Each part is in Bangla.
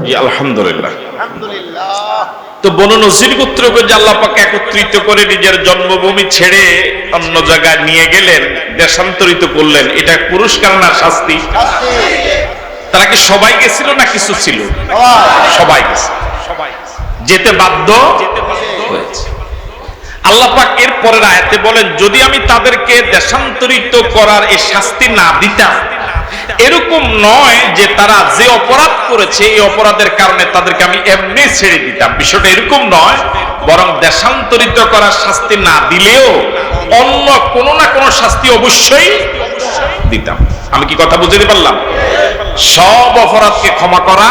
আলহামদুলিল্লাহ আলহামদুলিল্লাহ। তো বনু নজির গোত্রকে যে আল্লাহ পাক একত্রিত করে নিজের জন্মভূমি ছেড়ে অন্য জায়গায় নিয়ে গেলেন, দেশান্তরিত করলেন, এটা পুরস্কার না শাস্তি? তারা কি সবাই গেছিল না কিছু ছিল? সবাই গেছে, যেতে বাধ্য হয়েছে। আল্লাহ পাক এর পরের আয়াতে বলেন, যদি আমি তাদেরকে দেশান্তরিত করার এই শাস্তি না দিতাম, এরকম নয় যে তারা যে অপরাধ করেছে এই অপরাধের কারণে তাদেরকে আমি এমনি ছেড়ে দিতাম, বিষয়টা এরকম নয়, বরং দেশান্তরিত করার শাস্তি না দিলেও অন্য কোনো না কোনো শাস্তি অবশ্যই দিতাম। আমি কি কথা বুঝতে পারলাম? সব অপরাধকে ক্ষমা করা,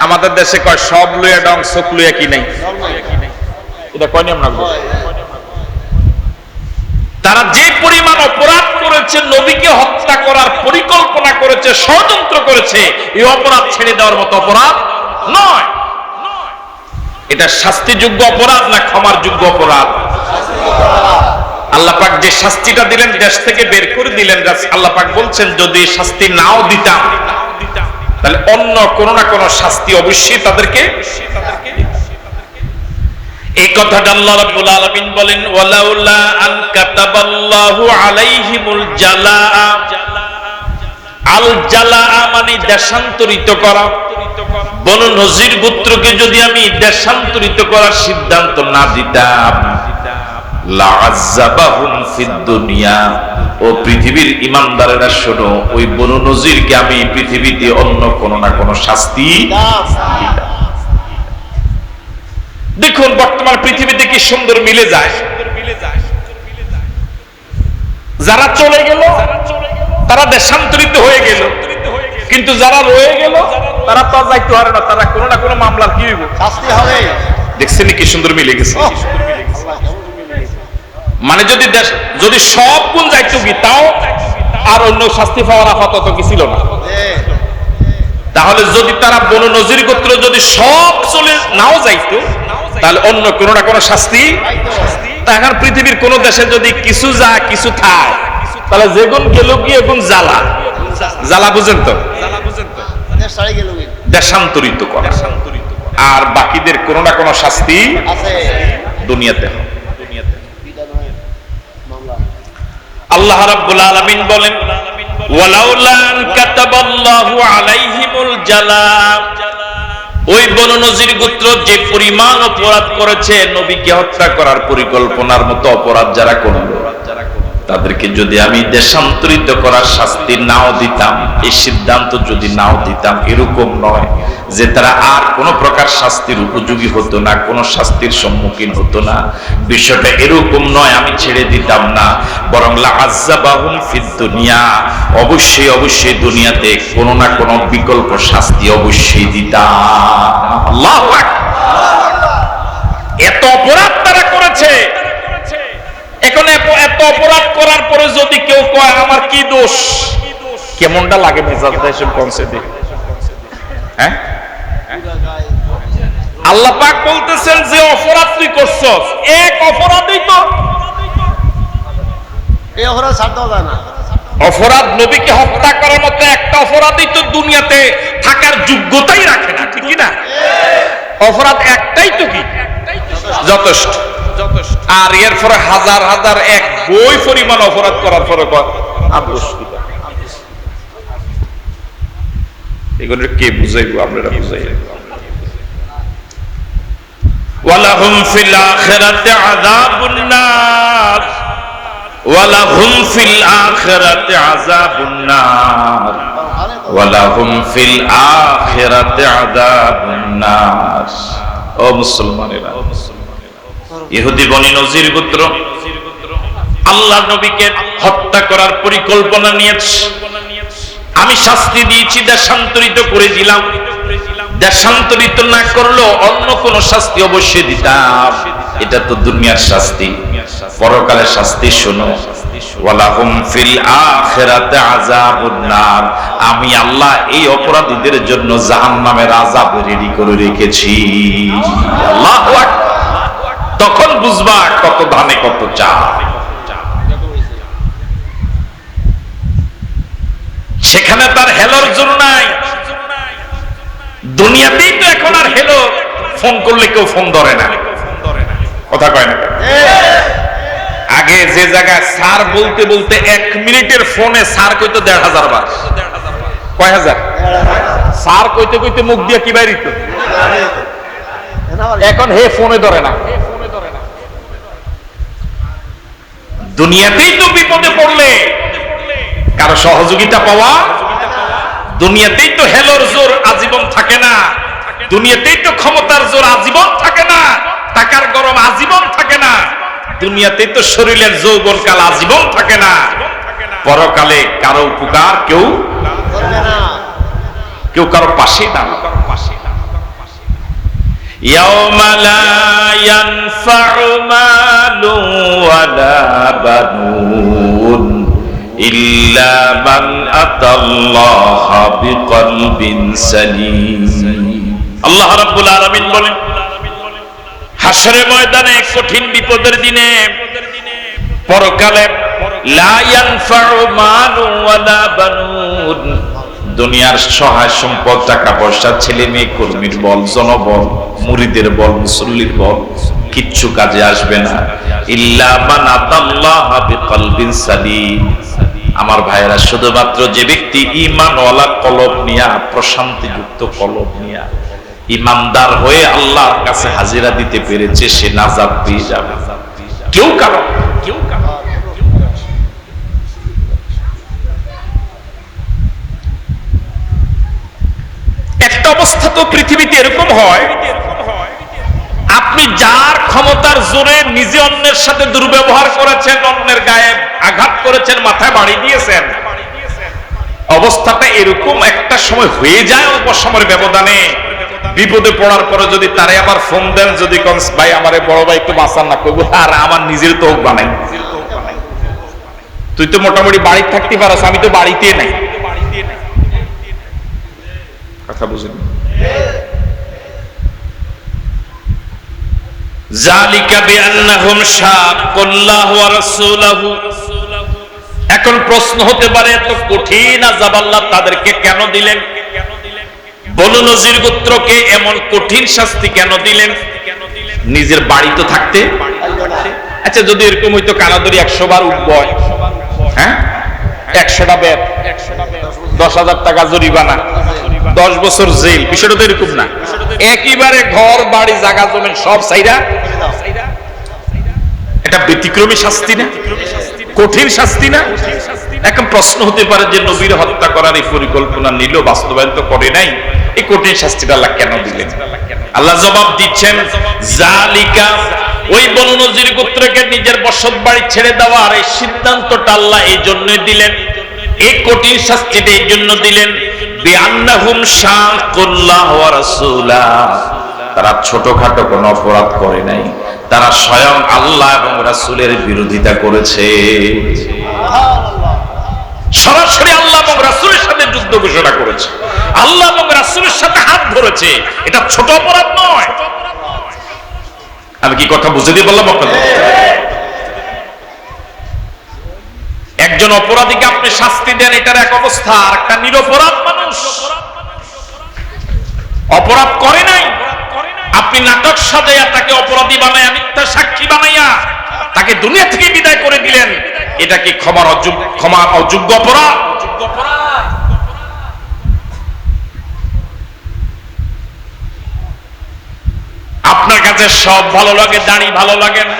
আমাদের দেশে কয় সব লইয়া ডং চোখ লইয়া কি নাই, এটা কয় নিয়ম রাখবো। তারা যে পরিমাণ অপরাধ করেছে, নবীকে হত্যা করার পরিকল্পনা করেছে, ষড়যন্ত্র করেছে, এই অপরাধ ছেড়ে দেওয়ার মতো অপরাধ নয়। এটা শাস্তিযোগ্য অপরাধ না ক্ষমার যোগ্য অপরাধ? আল্লাহ পাক যে শাস্তিটা দিলেন, দেশ থেকে বের করে দিলেন, আল্লাহ পাক বলছেন যদি শাস্তি নাও দিতাম তাহলে অন্য কোনো না কোনো শাস্তি অবশ্যই তাদেরকে। এই কথাটা আল্লাহ রাব্বুল আলামিন বলেন, ওয়ালাউলা আন কাতাবাল্লাহু আলাইহিমুল জালাআ। আল জালাআ মানে দেশান্তরিত করা। বনু নজির গোত্রকে যদি আমি দেশান্তরিত করার সিদ্ধান্ত না দিতাম, লাআযাবাহুম ফিদ দুনিয়া, ও পৃথিবীর ঈমানদারেরা শোনো, ওই বনু নজিরকে আমি পৃথিবীতে অন্য কোনো না কোনো শাস্তি দিতাম। দেখুন বর্তমান পৃথিবীতে কি সুন্দর মিলে যায়। যারা চলে গেল তারা দেশান্তরিত হয়ে গেল, কিন্তু যারা রয়ে গেল তারা তো যাইতে পারে না, তারা কোনো না কোনো মামলার কি হইব, শাস্তি হবে। দেখছেন কি সুন্দর মিলে গেছে। মানে যদি সব গুণ যাইতো কি, তাও আর অন্য শাস্তি পাওয়ার আপাতত কি ছিল না। তাহলে যদি তারা বনু নজির গোত্র যদি সব চলে নাও যাইতো, তাহলে অন্য কোনো না কোনো শাস্তি। এখন পৃথিবীর কোন দেশে যদি কিছু যা কিছু থাক, তাহলে যেগুন গেল কি এখন জ্বালা জ্বালা, বুঝেন তো, দেশান্তরিত করা, আর বাকিদের কোন না কোনো শাস্তি দুনিয়াতে। আল্লাহ রাব্বুল আলামিন বলেন, ওয়ালাউলা আন কাতাবাল্লাহু আলাইহিমুল জালাআ। ওই বনু নজির গোত্র যে পরিমাণ অপরাধ করেছে, নবীকে হত্যা করার পরিকল্পনার মতো অপরাধ যারা করলো, তাদেরকে যদি আমি দেশান্তরিত করার শাস্তি নাও দিতাম, এই সিদ্ধান্ত যদি নাও দিতাম, এরকম নয় যে তারা আর কোন প্রকার শাস্তির উপযোগী হতো না, কোন শাস্তির সম্মুখীন হতো না, বিষয়টা এরকম নয়, আমি ছেড়ে দিতাম না, বরং লাআযাবাহুম ফিদ দুনিয়া, অবশ্যই অবশ্যই দুনিয়াতে কোন না কোন বিকল্প শাস্তি অবশ্যই দিতাম। আল্লাহু আকবার। এত অপরাধ তারা করেছে, এখন এত অপরাধ করার পরে যদি কেউ কয় আমার কি দোষ, কেমনটা লাগে মেজাজটা এসব কনসেপ্টে? হ্যাঁ, আল্লাহ পাক বলতেছেন যে অপরাধ তুই করছস, এক অপরাধই তো, এই অপরাধ ছাড় দেওয়া যায় না। অপরাধ নবীকে হত্যা করার মতো একটা অপরাধই তো দুনিয়াতে থাকার যোগ্যতাই রাখে না, ঠিক কি না? অপরাধ একটাই তো, কি যথেষ্ট। আর এর পরে হাজার হাজার এক বই পরিমাণ অপরাধ করার পরে এগুলো কে বুঝাইবো? আমরা বুঝাই। ওয়ালাহুম ফিল আখিরাতি আযাবুন নার, ওয়ালাহুম ফিল আখিরাতি আযাবুন নার, ওয়ালাহুম ফিল আখিরাতি আযাবুন নার। ও মুসলমানেরা, ইহুদি বনি নজির গোত্র আল্লাহ নবীকে হত্যা করার পরিকল্পনা নিয়েছে। আমি শাস্তি দিয়েছি, দেশান্তরিত করে দিলাম, দেশান্তরিত না করলেও অন্য কোন শাস্তি অবশ্যই দিতাম। এটা তো দুনিয়ার শাস্তি, পরকালের শাস্তি শোনো, ওয়ালাহুম ফিল আখিরাতি আযাবুন নার। আমি আল্লাহ এই অপরাধীদের জন্য জাহান্নামের আযাব রেডি করে রেখেছি। আল্লাহু আকবার। তখন বুঝবা কত ধানে কত চাল। সেখানে তার হেলার জোর নাই, দুনিয়াতেই তো এখন আর হ্যালো ফোন করলে কেউ ফোন ধরে না, কথা কয় না। আগে যে জায়গায় স্যার বলতে বলতে 1 মিনিটের ফোনে স্যার কইতো 1,500 বার, কয় হাজার স্যার কইতে কইতে মুখ দিয়ে কি বাইরিত, এখন হে ফোনে ধরে না। দুনিয়াতেই তো বিপদে পড়লে কারো সহযোগিতা পাওয়া, দুনিয়াতেই তো হেলোর জোর আজীবন থাকে না, দুনিয়াতেই তো ক্ষমতার জোর আজীবন থাকে না, টাকার গরম আজীবন থাকে না, দুনিয়াতেই তো শরীরের যৌবন কাল আজীবন থাকে না, পরকালে কারো উপকার কেউ করবে না, কেউ কারো পাশে না। ইয়াউমা লা ইয়ানফাউ মালুন ওয়ালা বানুন ইল্লা মান আতাল্লাহা বিকলবিন সালিম। আল্লাহ রাব্বুল আলামিন বলেন, হাশরের ময়দানে কঠিন বিপদের দিনে, পরকালে লা ইয়ানফাউ মালুন ওয়ালা বানুন, দুনিয়ার সহায় সম্পদ, টাকা পয়সা, ছেলে মেয়ে, কর্মীর বল, জনবল, মুরিদের বল, মুসল্লির বল কিচ্ছু কাজে আসবে না। ইল্লা মান আতাল্লাহা বিকলবিন সালিম, আমার ভাইয়েরা, শুধুমাত্র যে ব্যক্তি ঈমানওয়ালা কলব নিয়া, প্রশান্তিযুক্ত কলব নিয়া ঈমানদার হয়ে আল্লাহর কাছে হাজিরা দিতে পেরেছে, সে নাজাত পেয়ে যাবে। কেউ কারো একটা অবস্থা তো পৃথিবীতে এরকম হয়, আপনি যার ক্ষমতার জোরে নিজে অন্যের সাথে দুর্ব্যবহার করেছেন, অন্যের গায়ে আঘাত করেছেন, মাথায় বাড়ি দিয়েছেন, অবস্থাটা এরকম একটা সময় হয়ে যায়, অল্প সময়ের ব্যবধানে বিপদে পড়ার পরে যদি তারে আবার ফোন দেন, যদি কোন ভাই আমারে বড় ভাই একটু বাঁচান না, কইব আর আমার নিজের তো বানাই, তুই তো মোটামুটি বাড়ি থাকতে পারস, আমি তো বাড়িতে নাই। কথা বুঝেন? যালিকা বিআন্নাহুম শাক্কুল্লাহু ওয়া রাসূলাহু। এখন প্রশ্ন হতে পারে, এত কঠিন আযাব আল্লাহ তাদেরকে কেন দিলেন? বনু নজির গোত্রকে এমন কঠিন শাস্তি কেন দিলেন? নিজের বাড়ি তো থাকতে, আচ্ছা যদি এরকম হইতো কানাদরি 100 বার উঠবো, হ্যাঁ 100টা বেত, 10,000 টাকা জরিমানা, 10 বছর জেল, বিষয়টা তো এরকম না। একেবারে ঘর বাড়ি জায়গা জমিন সব সাইরা, এটা ব্যতিক্রমী শাস্তি না, কঠিন শাস্তি না? এখন প্রশ্ন হতে পারে যে নবীর হত্যা করার এই পরিকল্পনা নিল, বাস্তবায়ন তো করে নাই, এই কঠিন শাস্তিটা আল্লাহ কেন দিলেন? আল্লাহ জবাব দিচ্ছেন, যালিকা, ওই বনু নজির গোত্রকে নিজের বসত বাড়ি ছেড়ে দেওয়ার এই সিদ্ধান্তটা আল্লাহ এই জন্যই দিলেন, এই কঠিন শাস্তিটা এই জন্য দিলেন, বিআন্নাহুম শাক্কুল্লাহু ওয়া রাসূলাহু, তারা ছোটখাটো কোনো অপরাধ করে নাই, তারা স্বয়ং আল্লাহ এবং রাসূলের বিরোধিতা করেছে, সরাসরি আল্লাহ এবং রাসূলের সাথে যুদ্ধ ঘোষণা করেছে, আল্লাহ এবং রাসূলের সাথে হাত ধরেছে, এটা ছোট অপরাধ নয়। আমি কি কথা বুঝে দিয়ে বললাম আপনাদের? একজন অপরাধীকে আপনি শাস্তি দেন, এটার এক অবস্থা, আর একটা নিরপরাধ মানুষ অপরাধ করে নাই, আপনি নাটক সাজাইয়া তাকে অপরাধী বানাইয়া, মিথ্যা সাক্ষী বানাইয়া তাকে দুনিয়া থেকে বিদায় করে দিলেন, এটা কি ক্ষমার অযোগ্য অপরাধ? আপনার কাছে সব ভালো লাগে, দাড়ি ভালো লাগে না,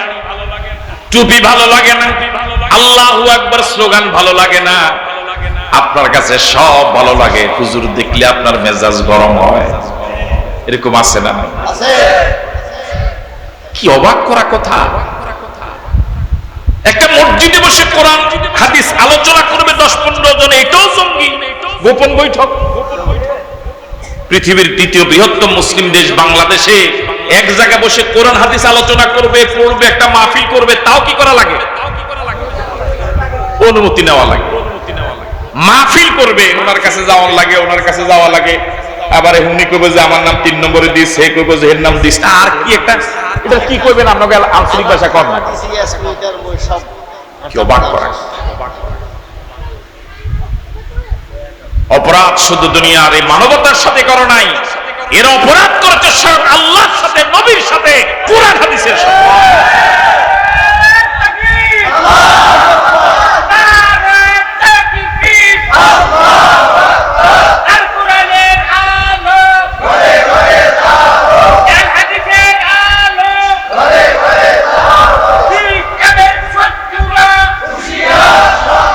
টুপি ভালো লাগে না, আল্লাহু আকবার স্লোগান ভালো লাগে না, আপনার কাছে সব ভালো লাগে, হুজুর দেখলে আপনার মেজাজ গরম হয়, এরকম আছে না? কি অবাক করা কথা! একটা মসজিদে বসে কোরআন হাদিস আলোচনা করবে 10-15 জন, এটাও জঙ্গি, গোপন বৈঠক। পৃথিবীর দ্বিতীয় বৃহত্তম মুসলিম দেশ বাংলাদেশে এক জায়গায় বসে কোরআন হাদিস আলোচনা করবে, পড়বে, একটা মাহফিল করবে, তাও কি করা লাগে? অনুমতি নেওয়া লাগে। মাহফিল করবে, ওনার কাছে যাওয়া লাগে, ওনার কাছে যাওয়া লাগে, আবার উনি কইবে যে আমার নাম 3 নম্বরে দিস, সে কইবে যে এর নাম দিস, আর কি একটা, এটা কি কইবেন আপনাকে আঞ্চলিক ভাষা কম না? কি অবাক করা! অপরাধ শুধু দুনিয়ার এই মানবতার সাথে করো নাই, এর অপরাধ করেছে স্বয়ং আল্লাহর সাথে, নবীর সাথে, কুরআন হাদিসের সাথে।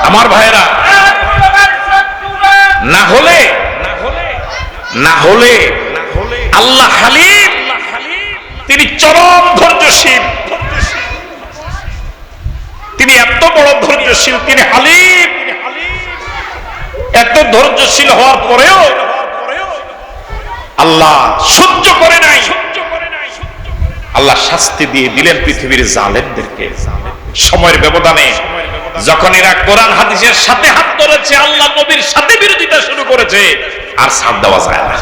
আমার ভাইরা, না হলে আল্লাহ হালিম, তিনি চরম ধৈর্যশীল, তিনি এত বড় ধৈর্যশীল, তিনি হালিম। এত ধৈর্যশীল হওয়ার পরেও আল্লাহ সহ্য করে নাই, আল্লাহ শাস্তি দিয়ে দিলেন পৃথিবীর জালেমদেরকে। সময়ের ব্যবধানে যখন এরা কোরআন হাদিসের সাথে হাত ধরেছে, আল্লাহ নবীর সাথে বিরোধিতা শুরু করেছে, আর ছাড় দেওয়া যায় না।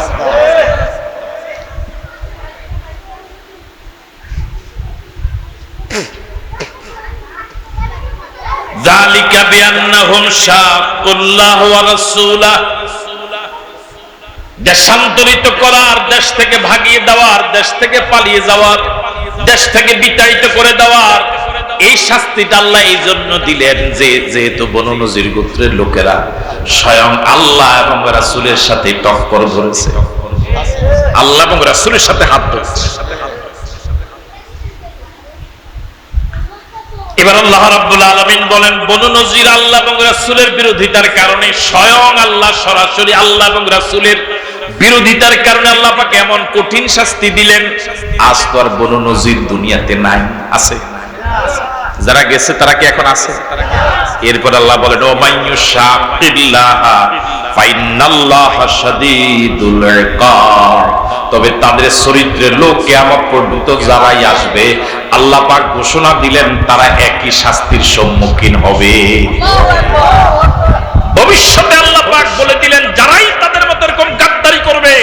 যালিকা বিআন্নাহুম শাক্কুল্লাহ ওয়া রাসূলাহ, দেশান্তরিত করার, দেশ থেকে ভাগিয়ে দেওয়ার, দেশ থেকে পালিয়ে যাওয়ার, দেশ থেকে বিতাড়িত করে দেওয়ার এই শাস্তিটা আল্লাহ এই জন্য দিলেন যে যেহেতু বনু নজির গোত্রের লোকেরা স্বয়ং আল্লাহ এবং রাসূলের সাথে টক্কর ধরেছে, আল্লাহ এবং রাসূলের সাথে হাত ধরেছে। এবার আল্লাহ রাব্বুল আলামিন বলেন, বনু নজির আল্লাহ এবং রাসূলের বিরোধিতার কারণে স্বয়ং আল্লাহ সরাসরি আল্লাহ এবং রাসূলের বিরোধিতার কারণে আল্লাহ পাক এমন কঠিন শাস্তি দিলেন। আজ তো আর বনু নজির দুনিয়াতে নাই, আছে? যারা গেছে তারা কি এখন আছে? এরপর আল্লাহ বলেন, ও মাইয়ুশাকিল্লাহা ফাইন্নাল্লাহা শাদীদুল ইকাব, তবে তাদের চরিত্রের লোক কিয়ামত পর্যন্ত যারাই আসবে আল্লাহ পাক ঘোষণা দিলেন তারা একই শাস্তির সম্মুখীন হবে। ভবিষ্যতে আল্লাহ পাক বলে দিলেন, যারাই তাদের মতো এরকম গাদ্দারি করবে,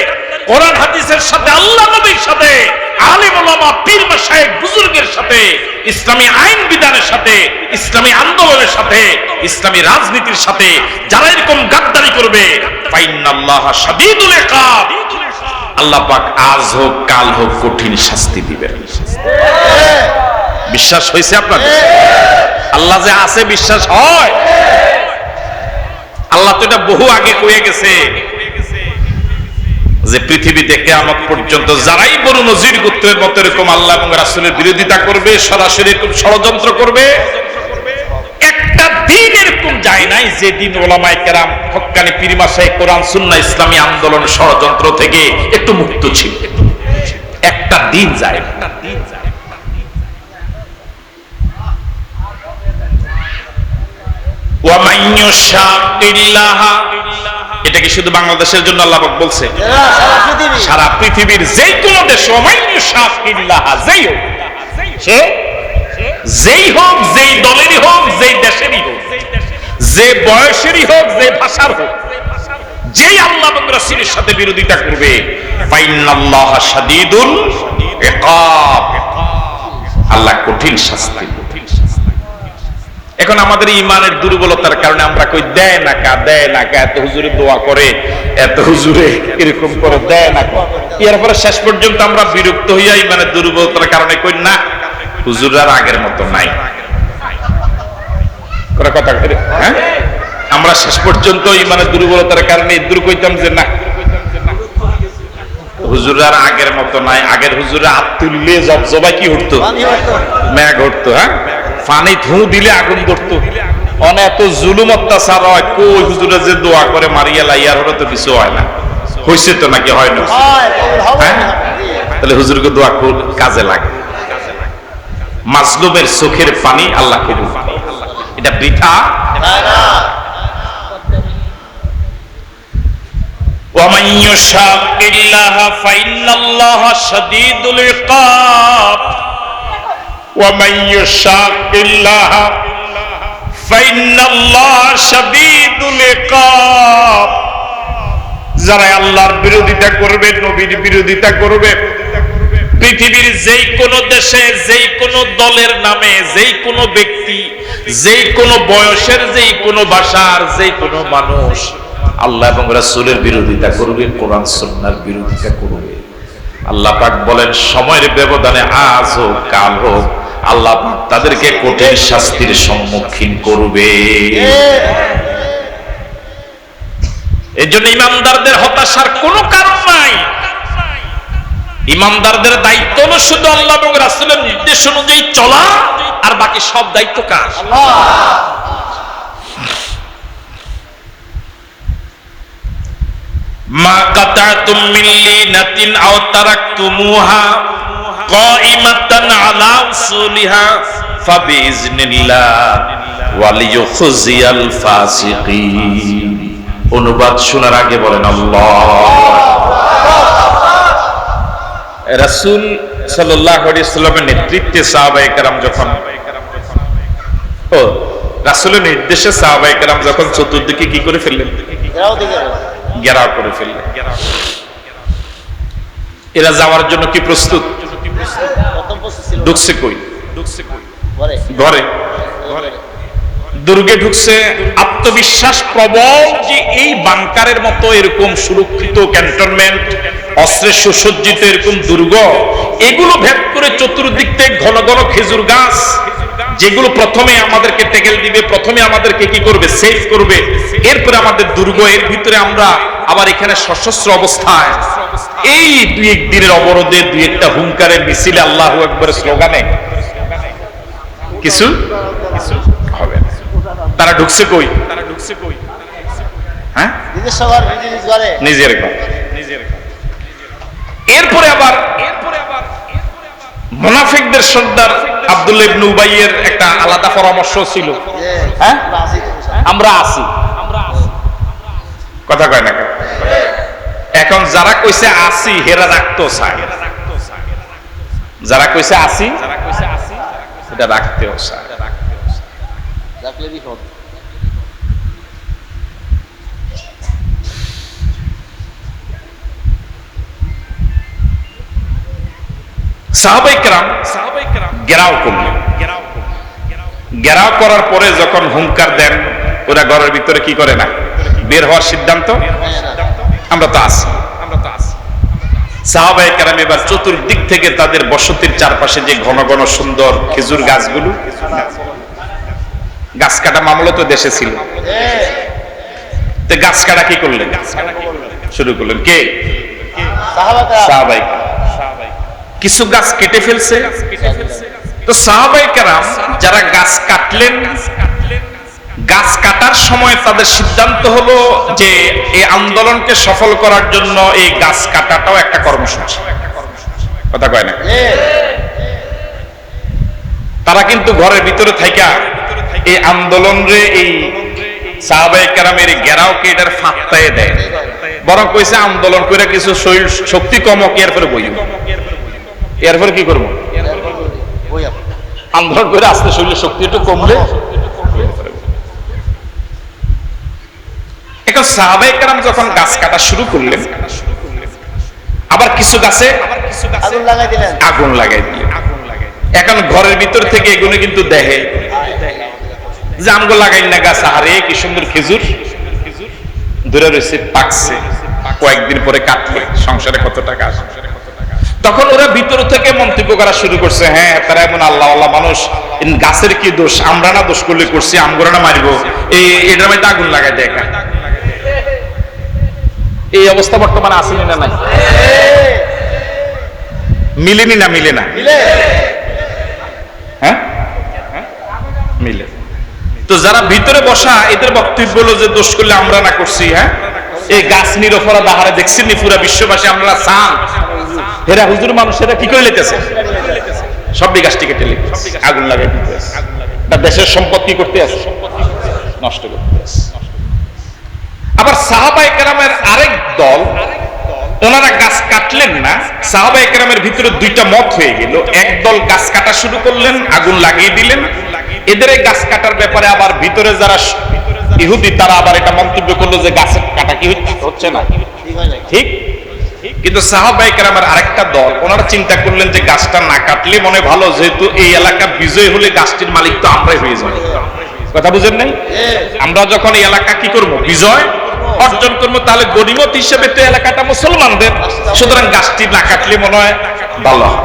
কোরআন হাদিসের সাথে, আল্লাহ নবীর সাথে, আলেম ওলামা পীর মাশায়েখ বুজুর্গের সাথে, ইসলামী আইন বিধানের সাথে, ইসলামী আন্দোলনের সাথে, ইসলামী রাজনীতির সাথে যারা এরকম গাদ্দারি করবে, ফাইন্নাল্লাহা শাদীদুল ইকাব, আল্লাহ পাক আজ হোক কাল হোক কঠিন শাস্তি দিবেন। বিশ্বাস হয়েছে আপনাদের? আল্লাহ যে আছে বিশ্বাস হয়? আল্লাহ তো এটা বহু আগে কয়ে গেছে যে পৃথিবীতে কিয়ামত পর্যন্ত যারাই বনু নজির গোত্রের মতো এরকম আল্লাহ এবং রাসূলের বিরোধিতা করবে, সরাসরি এরকম ষড়যন্ত্র করবে, একটা দিন এরকম যায় নাই যে দিন ওলামায়ে কেরাম, হক্কানি পীর মাশায়েখ, কোরআন সুন্নাহ ইসলামী আন্দোলন ষড়যন্ত্র থেকে একটু মুক্ত ছিল। একটা দিন যায়, একটা দিন যায়। ওয়া মাইয়ুশাকিল্লাহা, এটা কি শুধু বাংলাদেশের জন্য আল্লাহ পাক বলছে? সারা পৃথিবীর যে কোনো দেশ, ওয়া মাইয়ুশাকিল্লাহা, যেই হোক, সে যেই হোক, যেই দলেরই হোক, যেই দেশেরই হোক, যে বয়সেরই হোক, যে ভাষার হোক, যেই আল্লাহ এবং রাসূলের সাথে বিরোধিতা করবে, ফাইন্নাল্লাহা শাদীদুল ইকাব, আল্লাহ কঠিন শাস্তি। এখন আমাদের ইমানের দুর্বলতার কারণে আমরা কই দেয় না কা, দেয় না কা, এত হুজুরে দোয়া করে, এত হুজুরে এরকম করে দেয় না কা, এরপরে শেষ পর্যন্ত আমরা বিরক্ত হইয়া ইমানের দুর্বলতার কারণে কই না হুজুরার আগের মতো নাই করে কথা, হ্যাঁ? আমরা শেষ পর্যন্ত ইমানের দুর্বলতার কারণে দূর কইতাম যে না হুজুরার আগের মতো নাই। আগের হুজুরে হাত তুললে জবজবাই কি উঠতো, মেঘ উঠতো, হ্যাঁ, পানি থু দিলে আগুন ধরতো, অনেক জুলুম অত্যাচার হয়। কই হুজুরে যে দোয়া করে মারিয়া লাইয়ার হলে তো কিছু হয় না, হয়েছে তো নাকি হয় না? হ্যাঁ, তাহলে হুজুরকে দোয়া কাজে লাগে। মাজলুমের চোখের পানি আল্লাহকে দিন, এটা বৃথা না। ওয়া মান ইউশাকিল্লাহা ফাইন্নাল্লাহা শাদীদুল ইকাব, ওয়া মান ইউশাকিল্লাহা ফাইন্নাল্লাহা শাদীদুল ইকাব, যারা আল্লাহর বিরোধিতা করবে, নবীর বিরোধিতা করবে, পৃথিবীর যেই কোন দেশে, যেই কোন দলের নামে, যেই কোন ব্যক্তি, যেই কোন বয়সের, যেই কোন ভাষার, যেই কোন মানুষ আল্লাহ এবং রাসূলের বিরোধিতা করবে, কোরআন সুন্নাহর বিরোধিতা করবে, আল্লাহ পাক বলেন সময়ের ব্যবধানে আজ হোক কাল হোক আল্লাহ পাক তাদেরকে কঠিন শাস্তির সম্মুখীন করবে। এজন্য ইমানদারদের হতাশার কোনো কারণ নাই। ইমানদারদের দায়িত্ব হলো শুধু আল্লাহ এবং রাসূলের নির্দেশ অনুযায়ী চলা, আর বাকি সব দায়িত্ব কার? মা কাতাতুম মিন লিনাতিন আও তারাকতুমুহা কাইমাতান আলা উসুলিহা ফাবিইজনিল্লাহ ওয়া লিয়ুখজিয়াল ফাসিকিন। অনুবাদ শোনার আগে বলেন আল্লাহ। রাসূল সাল্লাল্লাহু আলাইহি ওয়াসাল্লামের নেতৃত্বে সাহাবায়ে কেরাম যখন রাসূলের নির্দেশে সাহাবায়ে কেরাম যখন চতুর্দিকে কি করে ফেললেন? ঘেরাও করে ফেললেন। এরা যাওয়ার জন্য কি প্রস্তুত? ঢুকছে কই? ঘরে। দুর্গে ঢুকছে আত্মবিশ্বাস প্রবল যে এই বাংকারের মতো এরকম সুরক্ষিত ক্যান্টনমেন্ট, অস্ত্রে সুসজ্জিত এরকম দুর্গ, এগুলো ভেদ করে চতুর্দিক থেকে ঘন ঘন খেজুর গাছ, যেগুলো প্রথমে আমাদেরকে টেকেল দিবে, প্রথমে আমাদেরকে কি করবে? সেফ করবে, এরপরে আমাদের দুর্গ, এর ভিতরে আমরা আবার এখানে সশস্ত্র অবস্থায় এই দুই এক দিনের অবরোধে দুই একটা হুঙ্কারের মিছিলে আল্লাহু আকবারের স্লোগানে কিছু হবে না। তারা ঢুকছে কই? হ্যাঁ, নিজের ঘর। এরপরে আবার মুনাফিকদের সর্দার আব্দুল্লাহ ইবনে উবাইয়ের একটা আলাদা পরামর্শ ছিল। হ্যাঁ, আমরা আসি, কথা কয় না। এখন যারা কইছে আসি হেরা রাখতো চায়, যারা কইছে আসি এটা রাখতেও চায়। সাহাবায়ে কেরাম ঘেরাও করলেন। ঘেরাও করার পরে যখন হুঙ্কার দেন, ওরা ঘরের ভিতরে কি করে না, বের হওয়ার সিদ্ধান্ত, আমরা তো আসি। সাহাবায়ে কেরাম এবার চতুর্দিক থেকে তাদের বসতির চারপাশে যে ঘন ঘন সুন্দর খেজুর গাছগুলো, গাছ কাটা মামলা তো দেশে ছিল, গাছ কাটা কি করলেন? শুরু করলেন কে? সাহাবায়ে কেরাম। কিছু গাছ কেটে ফেলছে, তো সাহাবায়ে কেরাম যারা গাছ কাটলেন, গাছ কাটার সময় তাদের সিদ্ধান্ত হলো যে এই আন্দোলনকে সফল করার জন্য এই গাছ কাটাটাও একটা কর্মসূচি, কথা কয় না। তারা কিন্তু ঘরের ভিতরে থাইকা এই আন্দোলন রে, এই সাহাবায়ে কেরামের ঘেরাওকে এটার ফাত্তায় দেয়, বরং কইছে আন্দোলন করে কিছু শরীর শক্তি কমক, এরপরে বই, এরপরে কি করবো? আন্দোলন করে আস্তে শরীরের শক্তি একটু কমলে। এখন সাহাবায়ে কেরাম যখন গাছ কাটা শুরু করলেন, আবার কিছু গাছে আগুন লাগাই দিলেন। এখন ঘরের ভিতর থেকে এগুলো কিন্তু দেখে যে আমগো লাগাই না গাছ, আরে কি সুন্দর খেজুর ধরে রয়েছে, পাকছে, কয়েকদিন পরে কাটবে, সংসারে কত টাকা আসে। তখন ওরা ভিতর থেকে মন্তব্য করা শুরু করছে, হ্যাঁ তারা এমন আল্লাহ আল্লাহ মানুষ, গাছের কি দোষ, আমরা না দোষ করলে করছি, আমগোরা না মারিবো, এটার মধ্যে আগুন লাগাই দেয়। এই অবস্থা বর্তমানে আসেনি না? নাই, মিলেনি না? মিলে না? হ্যাঁ, মিলে। তো যারা ভিতরে বসা, এদের বক্তব্য হলো যে দোষ করলে আমরা না করছি। হ্যাঁ, এই গাছ নিরপরাধ আহারে দেখছেন নি পুরা বিশ্ববাসী, আমরা চান হেরা হুজুর মানুষেরা কি করে লেতেছে, সব গাছটি কেটে লেতেছে, আগুন লাগাই দিতেছে, দেশের সম্পদ কি করতে আছে, নষ্ট করতে আছে। আবার সাহাবায়ে কেরামের আরেক দল, ওনারা গাছ কাটলেন না, সাহাবায়ে কেরামের ভিতরে দুইটা মত হয়ে গেল। এক দল গাছ কাটা শুরু করলেন, আগুন লাগিয়ে দিলেন। এদের এই গাছ কাটার ব্যাপারে আবার ভিতরে যারা ইহুদি, তারা আবার এটা মন্তব্য করলো যে গাছ কাটা কি হচ্ছে না, ঠিক। কিন্তু সাহাবায়ে কেরামের আরেকটা দল, ওনারা চিন্তা করলেন যে গাছটা না কাটলে মনে ভালো, যেহেতু এই এলাকা বিজয় হলে গাছটির মালিক তো আমরাই হয়ে যাবে। কথা বুঝেন নাই? আমরা যখন এই এলাকা কি করব, বিজয় অর্জন করবো, তাহলে গনিমত হিসেবে তো এলাকাটা মুসলমানদের, সুতরাং গাছটি না কাটলে মনে হয় ভালো হয়।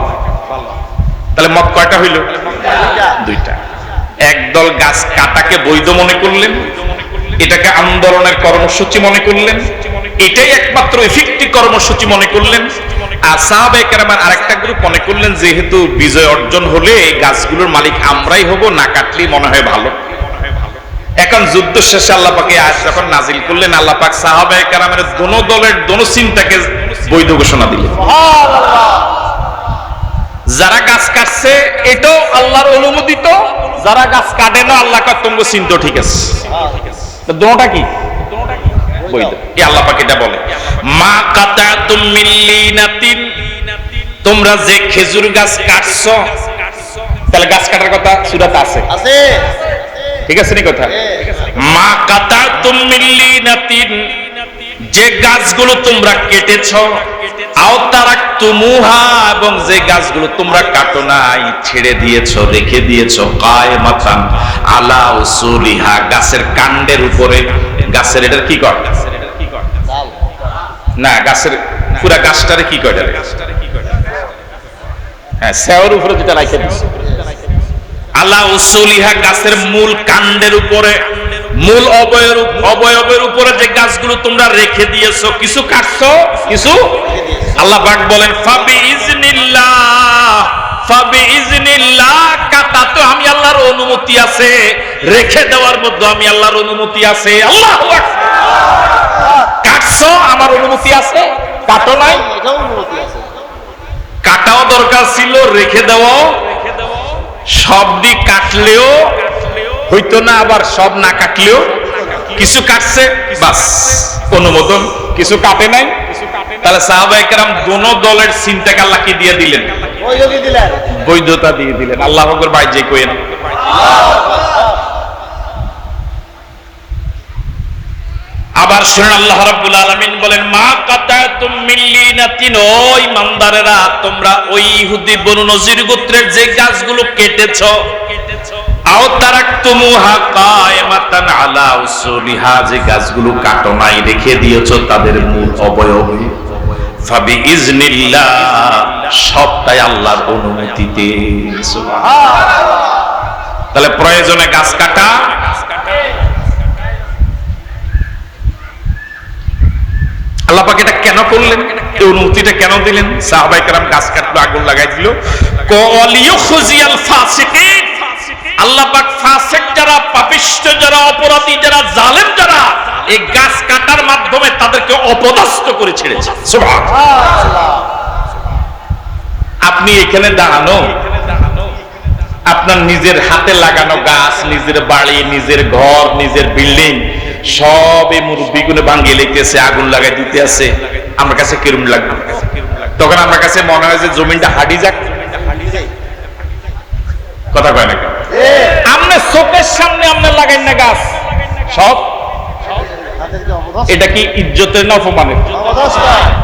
তাহলে মত কয়টা হইল? দুইটা। একদল গাছ কাটাকে বৈধ মনে করলেন, এটাকে আন্দোলনের কর্মসূচি মনে করলেন, এটাই একমাত্র ইফেক্টিভ কর্মসূচি মনে করলেন। আর সাহাবায়ে কেরামের আরেকটা গ্রুপ মনে করলেন যেহেতু বিজয় অর্জন হলে গাছগুলোর মালিক আমরাই হব, না কাটলেই মনে হয় ভালো। এখন যুদ্ধ শেষে আল্লাহ পাক এই আয়াত যখন নাজিল করলেন, আল্লাহ পাক সাহাবায়ে কেরামের দোনো দলের দোনো চিন্তাকে বৈধ ঘোষণা দিলেন। যারা গাছ কাটছে এটাও আল্লাহর অনুমোদিত, যারা গাছ কাটে না আল্লাহ কয় তোমরা চিন্তা ঠিক আছে, দোনোটা কি বৈধ। এই আল্লাহ পাক এটা বলে, মা কাতাতুম মিন লিনাতিন, তোমরা যে খেজুর গাছ কাটছো, তাহলে গাছ কাটার কথা সূরাতে আছে, ঠিক আছে নি কথা। মা কাতাতুম মিন লিনাতিন, যে গাছগুলো তোমরা কেটেছো, আও তারাকতুমুহা, এবং যে গাছগুলো তোমরা কাটো নাই, ছেড়ে দিয়েছো, রেখে দিয়েছো, কায়মাতান আলা উসুলিহা, গাছের কাণ্ডের উপরে। গাছের এটার কি কয় না, গাছের পুরা গাছটারে কি কয়, হ্যাঁ সেওর উপরে যেটা রাখে দিচ্ছে, আলা উসুলিহা, গাছের মূল কাণ্ডের উপরে, মূল অবয়বের উপরে যে গাছগুলো তোমরা রেখে দিয়েছো, কিছু কাটছো কিছু। আল্লাহ পাক বলেন ফাবিইজনিল্লাহ, কাটা তো আমি আল্লাহর অনুমতি আছে, রেখে দেওয়ার মধ্যে আমি আল্লাহর অনুমতি আছে। আল্লাহু আকবার। কাটছো আমার অনুমতি আছে, কাটো নাই, কাটাও দরকার ছিল, রেখে দেওয়াও। সব দিক কাটলেও হইতো না, আবার সব না কাটলেও। কিছু কাটছে বাস অনুমোদন, কিছু কাটে নাই। তাহলে সাহাবায়ে কেরাম দোনো দলের চিন্তাকে আল্লাহ কি দিয়ে দিলেন? বৈধতা দিয়ে দিলেন। আল্লাহু আকবার। ভাই যে কইেন আবার শুনেন, আল্লাহ রাব্বুল আলামিন বলেন, মা কাতাতুম মিন লিনাতিন, ও ইমানদারেরা, তোমরা ওই ইহুদি বনু নজির গোত্রের যে গাছগুলো কেটেছো, আও তারাকতুমুহা কায়মাতান আলা উসুলিহা, যে গাছগুলো কাটো নাই, রেখে দিয়েছো তাদের মূল অবয়ব, ফাবিইজনিল্লাহ, সবটাই আল্লাহর অনুমতিতে। সুবহানাল্লাহ। তাহলে প্রয়োজনে গাছ কাটা, আল্লাহ পাক এটা কেন করলেন, এই অনুমতিটা কেন দিলেন? সাহাবায়ে কেরাম গাছ কাটলো, আগুন লাগাই দিল। কলিয়ুখজিয়াল ফাসিকিন, আল্লাহ পাক ফাসিক যারা, পাপিষ্ঠ যারা, অপরাধী যারা, জালেম যারা, এই গাছ কাটার মাধ্যমে তাদেরকে অপদস্থ করে ছেড়েছে। সুবহানাল্লাহ। আপনি এখানে দাঁড়ানো, আপনার নিজের হাতে লাগানো গাছ, নিজের বাড়ি, নিজের ঘর, নিজের বিল্ডিং সব এই মুরব্বিগুলো ভাঙিয়ে লেগেছে, আগুন লাগাই দিতে আছে। আমার কাছে কিরম লাগবে? তখন আমার কাছে মনে হয় যে জমিনটা হাঁটি যাক। কথা কয় না কেন? আপনার চোখের সামনে আপনার লাগাই না গাছ, সব এটা কি ইজ্জতের না অপমানের?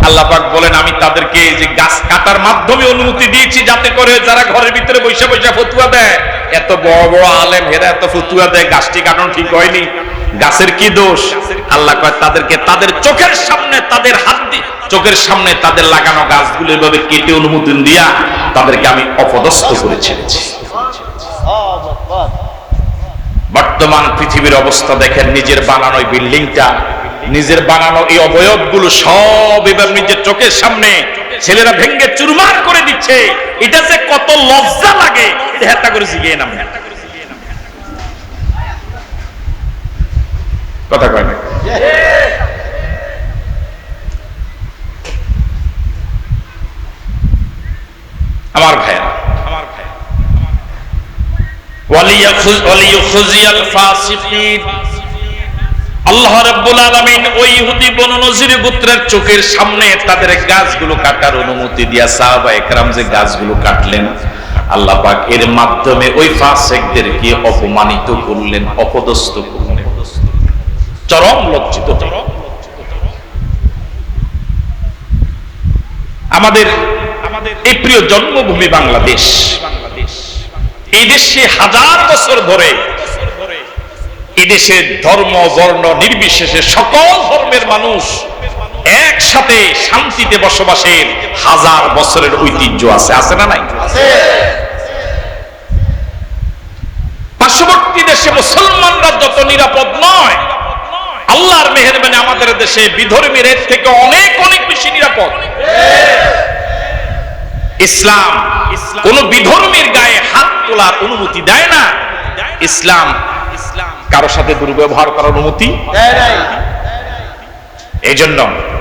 আল্লাহ পাক বলেন, আমি তাদেরকে এই যে গাছ কাটার মাধ্যমে অনুমতি দিয়েছি, যাতে করে যারা ঘরের ভিতরে বৈশা বৈশা ফতুয়া দেয়, এত বড় বড় আলেম হেরা এত ফতুয়া দেয় গাছটি কাটানো ঠিক হয়নি, গাছের কি দোষ? আল্লাহ কয় তাদেরকে তাদের চোখের সামনে, তাদের হাত দিয়ে চোখের সামনে তাদের লাগানো গাছগুলো এভাবে কেটে অনুমোদন দিয়া তাদেরকে আমি অপদস্থ করে ছেড়েছি। বর্তমান পৃথিবীর অবস্থা দেখেন, নিজের বানানো বিল্ডিংটা, নিজের বানানো এই অবয়বগুলো সব এবার নিজের চোখের সামনে ছেলেরা ভেঙ্গে চুরমার করে দিচ্ছে। এটা যে কত লজ্জা লাগে, এটা হেতা করে জিগিয়ে নাম। কথা কয় না? আমার ভাইয়া, আল্লাহ রাব্বুল আলামিন ওই ইহুদি বনু নজির গোত্রের চোখের সামনে তাদের গাছগুলো কাটার অনুমতি দিয়া সাহাবায়ে কেরাম যে গাছগুলো কাটলেন, আল্লাহ পাক এর মাধ্যমে ওই ফাসিকদেরকে অপমানিত করলেন, অপদস্থ করলেন, চরম লজ্জিত। আমাদের এই প্রিয় জন্মভূমি বাংলাদেশ, এই দেশে হাজার বছর ধরে এই দেশে ধর্ম বর্ণ নির্বিশেষে সকল ধর্মের মানুষ একসাথে শান্তিতে বসবাসের হাজার বছরের ঐতিহ্য আছে, আছে না নাই? পার্শ্ববর্তী দেশে মুসলমানরা যত নিরাপদ নয়, আল্লাহর মেহেরবানি আমাদের দেশে বিধর্মীর এর থেকে অনেক অনেক বেশি নিরাপদ। ইসলাম কোন বিধর্মীর গায়ে হাত তোলার অনুমতি দেয় না। ইসলাম কারো সাথে দুর্ব্যবহার করার অনুমতি দেয় না। এই জন্য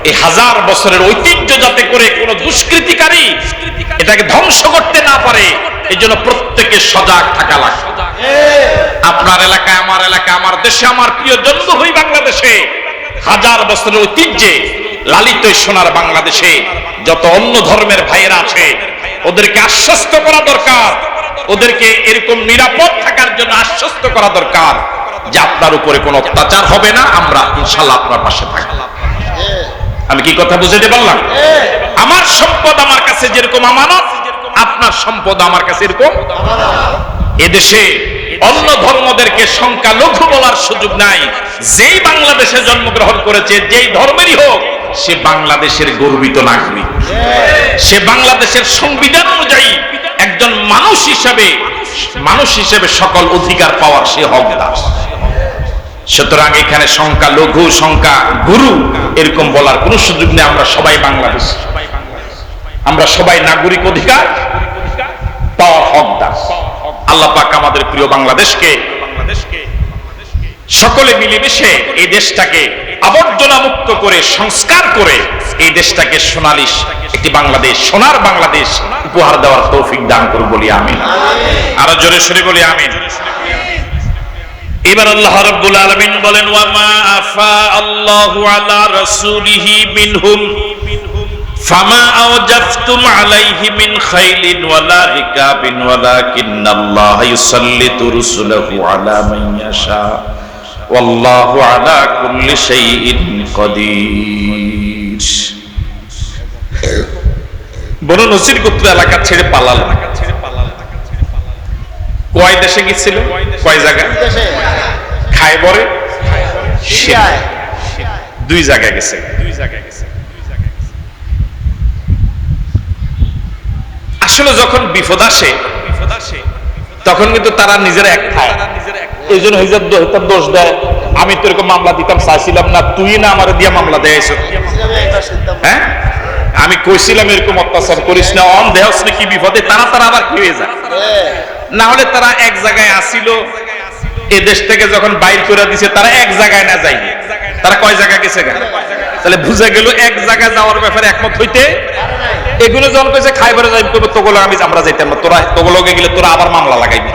এই হাজার বছরের ঐতিহ্য যাতে করে কোন দুষ্কৃতিকারী এটাকে ধ্বংস করতে না পারে, এই জন্য প্রত্যেকে সজাগ থাকা লাগবে। আপনার এলাকায়, আমার এলাকায়, আমার দেশে, আমার প্রিয় জন্মভূমি বাংলাদেশে হাজার বছরের ঐতিহ্যে লালিত সোনার বাংলাদেশে যত অন্য ধর্মের ভাইয়েরা আছে, ওদেরকে আশ্বস্ত করা দরকার, ওদেরকে এরকম নিরাপদ থাকার জন্য আশ্বস্ত করা দরকার যে আপনার উপরে কোনো অত্যাচার হবে না, আমরা ইনশাআল্লাহ আপনার পাশে থাকব। আমি কি কথা বুঝাতে পারলাম? আমার সম্পদ আমার কাছে যেরকম আমানত, আপনার সম্পদ আমার কাছে এরকম আমানত। এদেশে অন্য ধর্মদেরকে সংখ্যালঘু বলার সুযোগ নাই। যেই বাংলাদেশে জন্মগ্রহণ করেছে, যেই ধর্মেরই হোক, সে বাংলাদেশের গর্বিত নাগরিক। সে বাংলাদেশের সংবিধান অনুযায়ী একজন মানুষ হিসেবে সকল অধিকার পাওয়ার সে হকদার। সুতরাং এখানে সংখ্যালঘু, সংখ্যা গুরু এরকম বলার কোন সুযোগ নেই। আমরা সবাই বাংলাদেশ, আমরা সবাই নাগরিক অধিকার পাওয়ার হকদার। আল্লাহ পাক আমাদের প্রিয় বাংলাদেশকে সকলে মিলেমিশে এই দেশটাকে আবর্জনা মুক্ত করে, সংস্কার করে এই দেশটাকে সোনালী একটি বাংলাদেশ, সোনার বাংলাদেশ উপহার দেওয়ার তৌফিক দান করুন, বলি আমিন। আরো জোরে সরে বলি আমিন। এবার আল্লাহ রাব্বুল আলামিন বলেন, ওয়া মা আফা আল্লাহু আলা রাসূলিহি মিনহুম ফামা আওজাফতুম আলাইহি মিন খাইলিন ওয়ালা রিকাবিন ওয়ালাকিন্নাল্লাহা ইউসাল্লিতু রুসুলাহু আলা মান ইয়াশা ওয়াল্লাহু আলা কুল্লি শাইইন কাদির। বনু নজির গোত্র এলাকা ছেড়ে পালালো। কয় দেশে গিয়েছিল? কয় জায়গা? খায়বরে, দুই জায়গায় গেছে। আসলে যখন বিপদ আসে তখন কিন্তু তারা নিজেরা এক খায়। এই জন্য হিজাব দোষ দেয়, আমি তো এরকম মামলা দিতাম চাইছিলাম না, তুই না আমার দিয়া মামলা দেয়াইছ। হ্যাঁ, আমি কইছিলাম এরকম অত্যাচার করিস না, অন দেহস না কি বিপদে, তারা আবার কি হয়ে যায়। না হলে তারা এক জায়গায় আসিল, এ দেশ থেকে যখন বাইর করে দিছে তারা এক জায়গায় না যাই, তারা কয় জায়গায় গেছে? তাহলে বুঝে গেল এক জায়গায় যাওয়ার ব্যাপারে একমত হইতে। এগুলো যখন কইছে খাইবারে যাইব, তোগুলো আমরা যাইতাম না, তোরা তোগুলোকে গেলে তোরা আবার মামলা লাগাইবি।